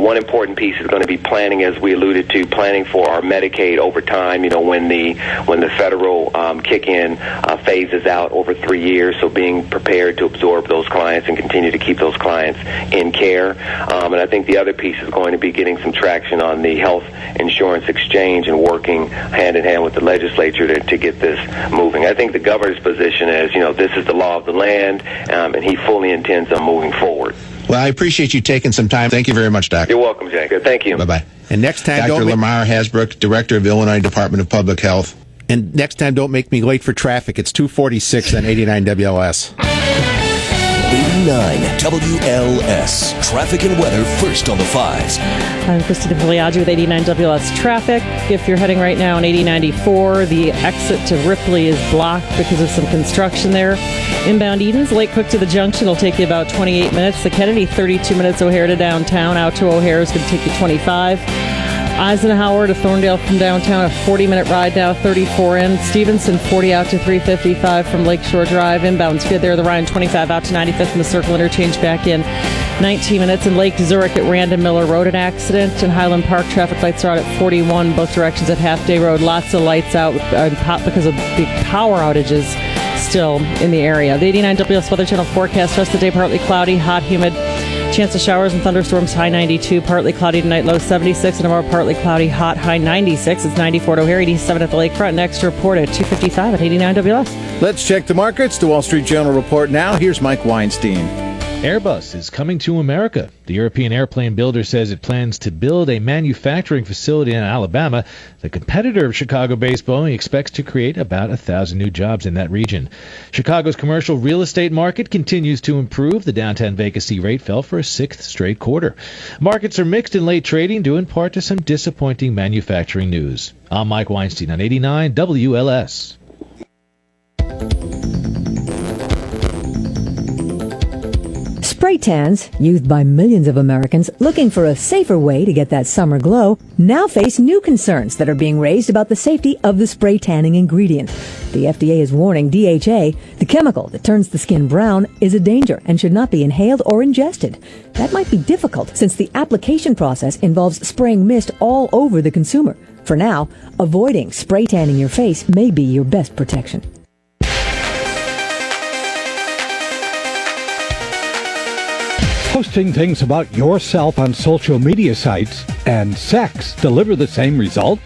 Speaker 10: one important piece is going to be planning, as we alluded to, planning for our Medicaid over time. When the federal kick-in phases out over 3 years, so being prepared to absorb those clients and continue to keep those clients in care. And I think the other piece is going to be getting some traction on the health insurance exchange and working hand in hand with the legislature to get this moving. I think the governor's position is, this is the law of the land, and he fully intends on moving forward.
Speaker 1: Well, I appreciate you taking some time. Thank you very much, Doctor.
Speaker 10: You're welcome, Jake. Thank you.
Speaker 1: Bye-bye. And next time, Dr. Lamar Hasbrook, Director of Illinois Department of Public Health. And next time, don't make me late for traffic. It's 2:46 on 89 WLS.
Speaker 4: 89 WLS. Traffic and weather first on the 5s.
Speaker 5: I'm Christina Filiaggi with 89 WLS traffic. If you're heading right now on 8094, the exit to Ripley is blocked because of some construction there. Inbound Edens, Lake Cook to the junction will take you about 28 minutes. The Kennedy, 32 minutes. O'Hare to downtown. Out to O'Hare is going to take you 25. Eisenhower to Thorndale from downtown, a 40-minute ride now, 34 in. Stevenson, 40 out to 355 from Lakeshore Drive. Inbound's good there. The Ryan, 25 out to 95th from the Circle Interchange back in 19 minutes. In Lake Zurich at Random Miller Road, an accident. In Highland Park, traffic lights are out at 41, both directions at Half Day Road. Lots of lights out because of the power outages still in the area. The 89 WS Weather Channel forecast, rest of the day partly cloudy, hot, humid. Chance of showers and thunderstorms, high 92. Partly cloudy tonight, low 76. And tomorrow, partly cloudy, hot, high 96. It's 94 at O'Hare, 87 at the lakefront. Next report at 2:55 at 89 WS.
Speaker 3: Let's check the markets. The Wall Street Journal report now. Here's Mike Weinstein.
Speaker 11: Airbus is coming to America. The European airplane builder says it plans to build a manufacturing facility in Alabama. The competitor of Chicago-based Boeing expects to create about 1,000 new jobs in that region. Chicago's commercial real estate market continues to improve. The downtown vacancy rate fell for a 6th straight quarter. Markets are mixed in late trading, due in part to some disappointing manufacturing news. I'm Mike Weinstein on 89 WLS.
Speaker 12: Spray tans, used by millions of Americans looking for a safer way to get that summer glow, now face new concerns that are being raised about the safety of the spray tanning ingredient. The FDA is warning DHA, the chemical that turns the skin brown, is a danger and should not be inhaled or ingested. That might be difficult since the application process involves spraying mist all over the consumer. For now, avoiding spray tanning your face may be your best protection.
Speaker 8: Posting things about yourself on social media sites and sex deliver the same result?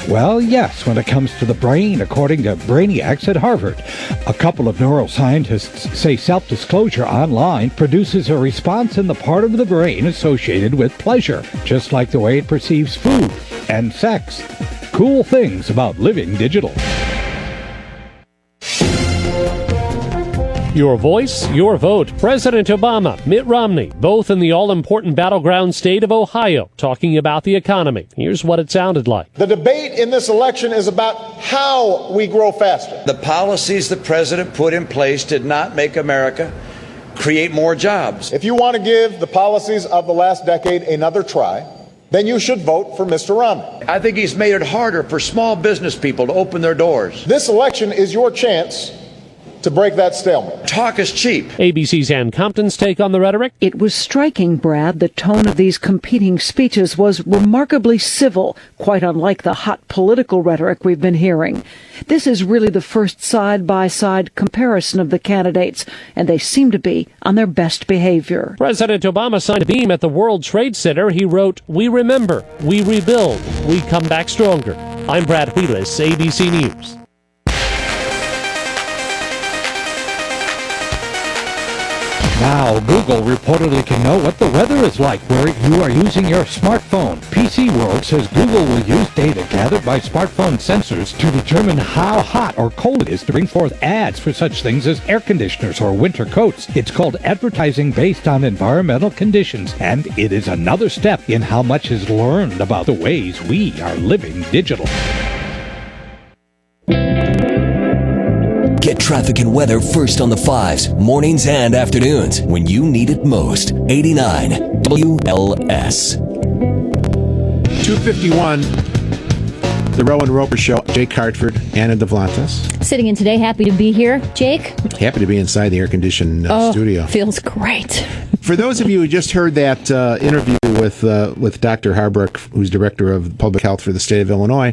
Speaker 8: Well, yes, when it comes to the brain, according to brainiacs at Hartford. A couple of neuroscientists say self-disclosure online produces a response in the part of the brain associated with pleasure, just like the way it perceives food and sex. Cool things about living digital.
Speaker 22: Your voice, your vote. President Obama, Mitt Romney, both in the all-important battleground state of Ohio, talking about the economy. Here's what it sounded like.
Speaker 16: The debate in this election is about how we grow faster.
Speaker 17: The policies the president put in place did not make America create more jobs.
Speaker 16: If you want to give the policies of the last decade another try, then you should vote for Mr. Romney.
Speaker 17: I think he's made it harder for small business people to open their doors.
Speaker 16: This election is your chance to break that stalemate.
Speaker 17: Talk is cheap.
Speaker 22: ABC's Ann Compton's take on the rhetoric.
Speaker 24: It was striking, Brad. The tone of these competing speeches was remarkably civil, quite unlike the hot political rhetoric we've been hearing. This is really the first side-by-side comparison of the candidates, and they seem to be on their best behavior.
Speaker 22: President Obama signed a beam at the World Trade Center. He wrote, "We remember, we rebuild, we come back stronger." I'm Brad Wheelis, ABC News.
Speaker 8: Now, Google reportedly can know what the weather is like where you are using your smartphone. PC World says Google will use data gathered by smartphone sensors to determine how hot or cold it is to bring forth ads for such things as air conditioners or winter coats. It's called advertising based on environmental conditions, and it is another step in how much is learned about the ways we are living digital.
Speaker 4: Get traffic and weather first on the 5s, mornings and afternoons, when you need it most. 89 WLS.
Speaker 1: 251, the Rowan Roeper Show. Jake Hartford, Anna DeVlantis.
Speaker 2: Sitting in today, happy to be here. Jake?
Speaker 1: Happy to be inside the air-conditioned studio.
Speaker 2: Feels great.
Speaker 1: For those of you who just heard that interview with Dr. Harbrook, who's Director of Public Health for the state of Illinois,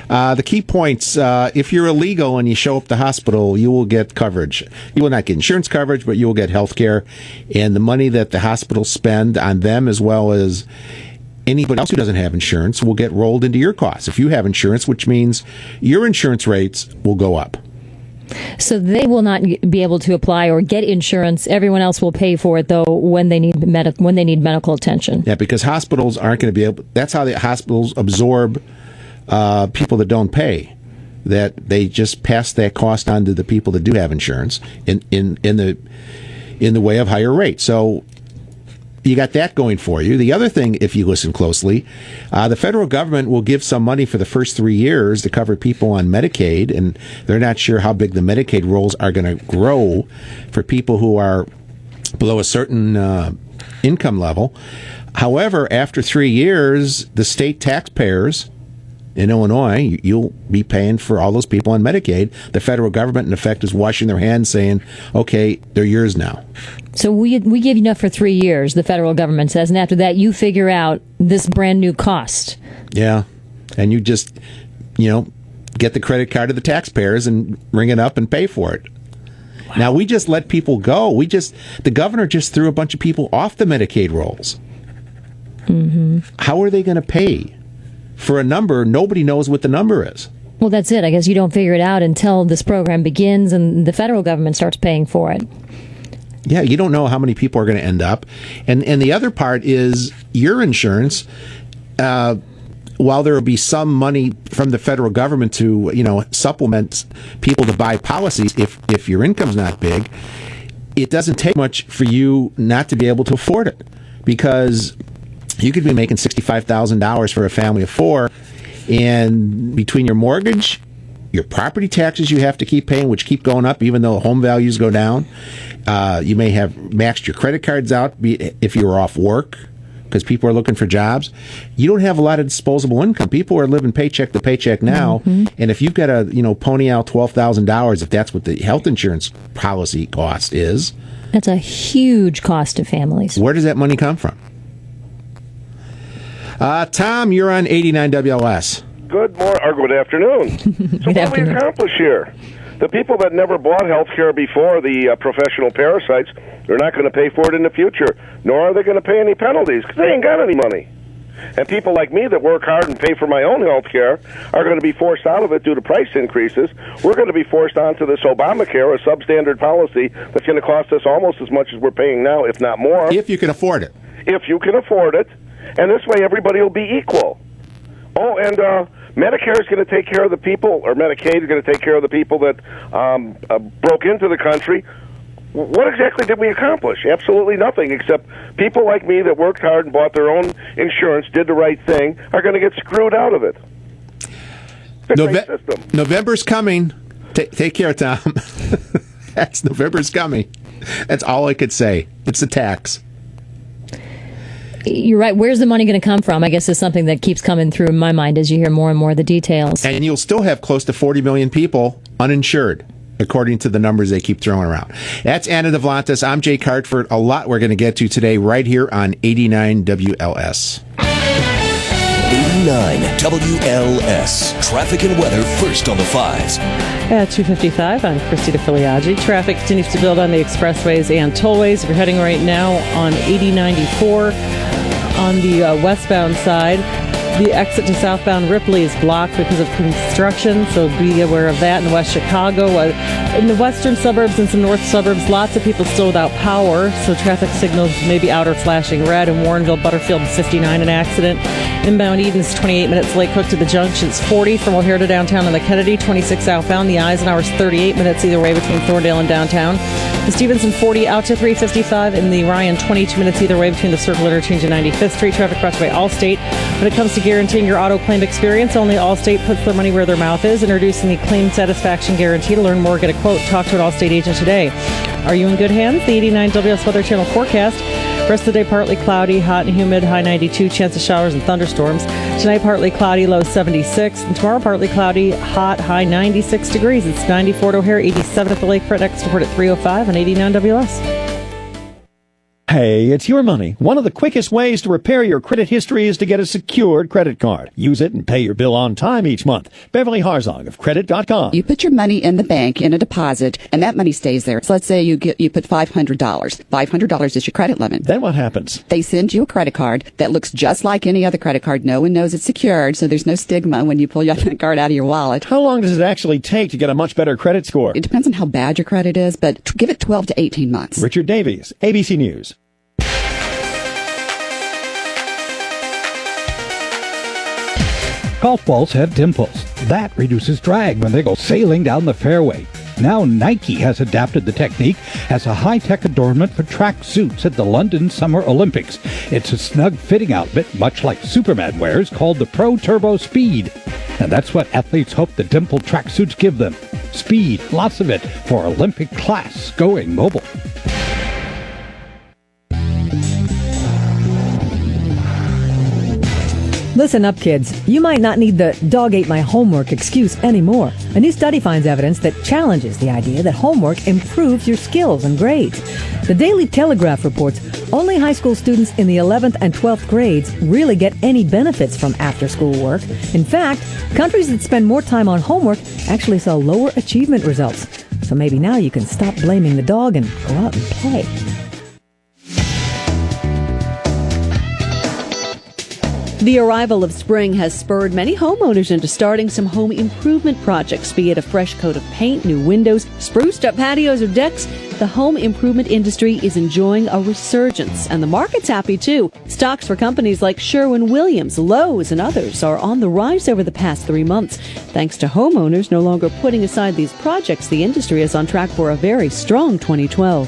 Speaker 1: the key points, if you're illegal and you show up at the hospital, you will get coverage. You will not get insurance coverage, but you will get health care. And the money that the hospitals spend on them, as well as anybody else who doesn't have insurance, will get rolled into your costs. If you have insurance, which means your insurance rates will go up.
Speaker 2: So they will not be able to apply or get insurance. Everyone else will pay for it, though, when they need medical attention.
Speaker 1: Yeah, because hospitals aren't going to be able. That's how the hospitals absorb people that don't pay. That they just pass that cost on to the people that do have insurance in the way of higher rates. So you got that going for you. The other thing, if you listen closely, the federal government will give some money for the first 3 years to cover people on Medicaid, and they're not sure how big the Medicaid rolls are going to grow for people who are below a certain income level. However, after 3 years, the state taxpayers in Illinois, you'll be paying for all those people on Medicaid. The federal government, in effect, is washing their hands, saying, okay, they're yours now.
Speaker 2: So we give you enough for 3 years, the federal government says, and after that, you figure out this brand new cost.
Speaker 1: Yeah, and you just, get the credit card of the taxpayers and ring it up and pay for it. Wow. Now, we just let people go. The governor just threw a bunch of people off the Medicaid rolls.
Speaker 2: Mm-hmm.
Speaker 1: How are they going to pay for a number? Nobody knows what the number is.
Speaker 2: Well, that's it. I guess you don't figure it out until this program begins and the federal government starts paying for it.
Speaker 1: Yeah, you don't know how many people are going to end up. And the other part is your insurance. While there will be some money from the federal government to, supplement people to buy policies if your income's not big, it doesn't take much for you not to be able to afford it. Because you could be making $65,000 for a family of four, and between your mortgage, your property taxes you have to keep paying, which keep going up even though home values go down. You may have maxed your credit cards out if you were off work because people are looking for jobs. You don't have a lot of disposable income. People are living paycheck to paycheck now, and if you've got to pony out $12,000, if that's what the health insurance policy cost is,
Speaker 2: that's a huge cost to families.
Speaker 1: Where does that money come from? Tom, you're on 89 WLS.
Speaker 9: Good morning, or good afternoon. So what do we accomplish here? The people that never bought health care before, the professional parasites, they're not going to pay for it in the future, nor are they going to pay any penalties, because they ain't got any money. And people like me that work hard and pay for my own health care are going to be forced out of it due to price increases. We're going to be forced onto this Obamacare, a substandard policy that's going to cost us almost as much as we're paying now, if not more.
Speaker 1: If you can afford it.
Speaker 9: If you can afford it. And this way everybody will be equal. Oh, and Medicare is going to take care of the people, or Medicaid is going to take care of the people that broke into the country. What exactly did we accomplish? Absolutely nothing, except people like me that worked hard and bought their own insurance, did the right thing, are going to get screwed out of it. It's a great system.
Speaker 1: November's coming. Take care, Tom. November's coming. That's all I could say. It's a tax.
Speaker 2: you're right. Where's the money going to come from? I guess is something that keeps coming through in my mind as you hear more and more of the details.
Speaker 1: And you'll still have close to 40 million people uninsured, according to the numbers they keep throwing around. That's Anna Devlantis. I'm Jake Hartford. A lot we're going to get to today right here on 89 WLS.
Speaker 4: 89 WLS. Traffic and weather first on the fives.
Speaker 5: At 2:55, I'm Christy DeFiliaggi. Traffic continues to build on the expressways and tollways. If you're heading right now on 8094 on the westbound side, the exit to southbound Ripley is blocked because of construction, so be aware of that in West Chicago. In the western suburbs and some north suburbs, lots of people still without power, so traffic signals may be out or flashing red. In Warrenville, Butterfield, 59, an accident. Inbound Eden's 28 minutes late. Cook to the Junction's 40 from O'Hare to downtown on the Kennedy, 26 outbound. The Eisenhower's 38 minutes either way between Thorndale and downtown. The Stevenson 40 out to 355, and the Ryan 22 minutes either way between the Circle Interchange and 95th Street. Traffic brought to you by Allstate. When it comes to guaranteeing your auto claim experience, only Allstate puts their money where their mouth is. Introducing the Claim Satisfaction Guarantee. To learn more, get a quote. Talk to an Allstate agent today. Are you in good hands? The 89 WS Weather Channel forecast. Rest of the day partly cloudy, hot and humid, high 92, chance of showers and thunderstorms. Tonight partly cloudy, low 76. And tomorrow partly cloudy, hot, high 96 degrees. It's 94 at O'Hare, 87 at the Lakefront. Next report at 3:05 on 89 WS.
Speaker 19: Hey, it's your money. One of the quickest ways to repair your credit history is to get a secured credit card. Use it and pay your bill on time each month. Beverly Harzog of Credit.com.
Speaker 20: You put your money in the bank in a deposit, and that money stays there. So let's say you put $500. $500 is your credit limit.
Speaker 19: Then what happens?
Speaker 20: They send you a credit card that looks just like any other credit card. No one knows it's secured, so there's no stigma when you pull your card out of your wallet.
Speaker 19: How long does it actually take to get a much better credit score?
Speaker 20: It depends on how bad your credit is, but give it 12 to 18 months.
Speaker 19: Richard Davies, ABC News.
Speaker 8: Golf balls have dimples. That reduces drag when they go sailing down the fairway. Now Nike has adapted the technique as a high-tech adornment for track suits at the London Summer Olympics. It's a snug fitting outfit, much like Superman wears, called the Pro Turbo Speed. And that's what athletes hope the dimpled tracksuits give them. Speed, lots of it, for Olympic class going mobile.
Speaker 12: Listen up, kids. You might not need the dog ate my homework excuse anymore. A new study finds evidence that challenges the idea that homework improves your skills and grades. The Daily Telegraph reports only high school students in the 11th and 12th grades really get any benefits from after-school work. In fact, countries that spend more time on homework actually saw lower achievement results. So maybe now you can stop blaming the dog and go out and play.
Speaker 21: The arrival of spring has spurred many homeowners into starting some home improvement projects, be it a fresh coat of paint, new windows, spruced up patios or decks. The home improvement industry is enjoying a resurgence, and the market's happy too. Stocks for companies like Sherwin-Williams, Lowe's, and others are on the rise over the past 3 months. Thanks to homeowners no longer putting aside these projects, the industry is on track for a very strong 2012.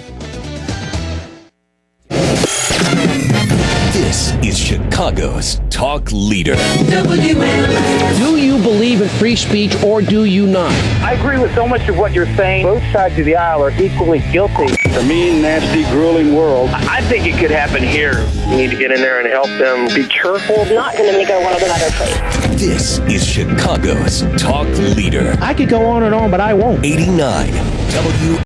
Speaker 4: This is Chicago's talk leader.
Speaker 23: Do you believe in free speech or do you not?
Speaker 18: I agree with so much of what you're saying. Both sides of the aisle are equally guilty.
Speaker 25: The mean, nasty, grueling world.
Speaker 18: I think it could happen here. You need to get in there and help them be careful.
Speaker 26: Not going to make our world a better place.
Speaker 4: This is Chicago's talk leader.
Speaker 23: I could go on and on, but I won't.
Speaker 4: 89